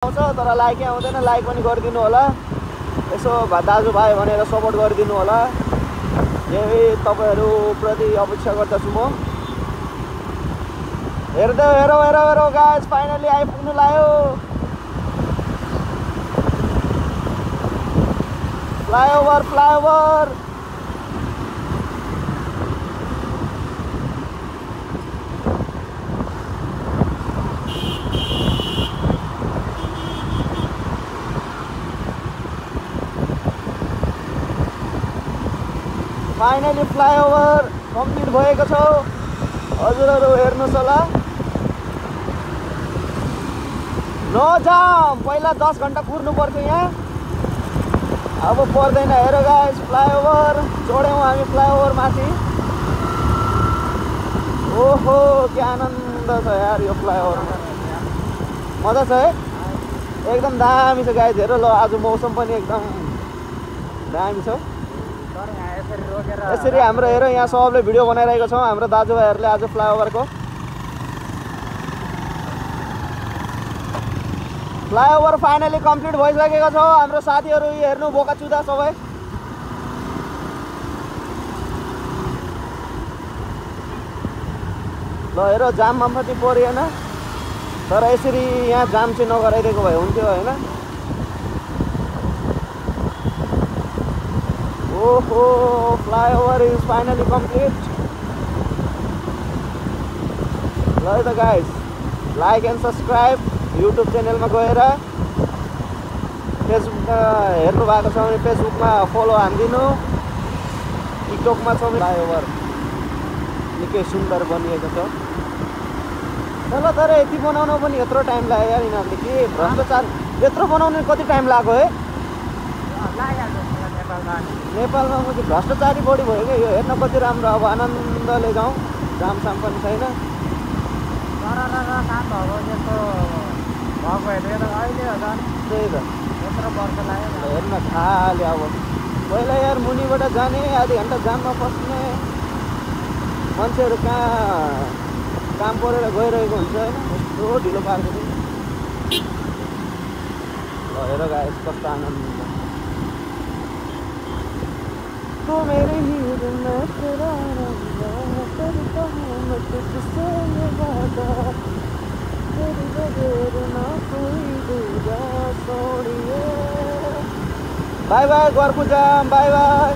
आउँछ तर लाइकै आउँदैन। लाइक पनि गरिदिनु होला, यसो दाजुभाइ भनेर सपोर्ट गरिदिनु होला। यही तपाईँहरूप्रति अपेक्षा गर्दछु म। हेरौ हेरौ हेरौ हेरौ गाइस, फाइनली आइपुग्नु लाग्यो। Flyover flyover finally flyover complete भएको छ। हजुरहरू हेर्नुहोस् होला। नो जाम। पहिला 10 घन्टा कुर्नु पर्थ्यो यहाँ, अब पर्दैन। हेर गाइस, फ्लाइओभर चढ्यौँ हामी फ्लाइओभर माथि। ओहो के आनन्द छ यार यो फ्लाइओभरमा, मजा छ है, एकदम दामी छ गाइस। हेर ल, आज मौसम पनि एकदम दामी छ। यसरी हाम्रो हेर यहाँ सबले भिडियो बनाइरहेको छौँ, हाम्रो दाजुभाइहरूले आज फ्लाइओभरको। फ्लाइओभर फाइनली कम्प्लिट भइसकेको छ। हाम्रो साथीहरू हेर्नु बोका चुदा सबै। ल हेर, जाममा पनि परेन, तर यसरी यहाँ जाम चाहिँ नगराइदिएको भए हुन्थ्यो होइन। ओहो, फ्लाइओभर इज फाइनली कम्प्लिट। ल त guys, like and subscribe YouTube च्यानलमा गएर। फेसबुकमा हेर्नु भएको छ भने फेसबुकमा फलो हानिदिनु। टिकटकमा छ फ्लाइओभर निकै सुन्दर बनिएको छ। तर यति बनाउन पनि यत्रो टाइम लाग्यो यार। यिनीहरूले के भ्रष्टाचार, यत्रो बनाउनु कति टाइम लाग्यो है। नेपालमा पनि भ्रष्टाचारी बढी भयो क्या। यो हेर्न कति राम्रो, अब आनन्दले जाउँ, जामसाम पनि छैन। त्यही त हेर्न खाली। अब पहिला यार मुनिबाट जाने, आधी घन्टा जाममा फस्ने, मान्छेहरू कहाँ काम परेर गइरहेको हुन्छ होइन, यस्तो ढिलो पार्को थियो। हेर गाइस कस्तो आनन्द। तो मेरे ही दिल में तेरा रंग करता हूँ मैं तुझसे ये वादा, तेरी बगैर ना कोई दूजा सोनिए। बाय बाय गोरखु जाम, बाय बाय।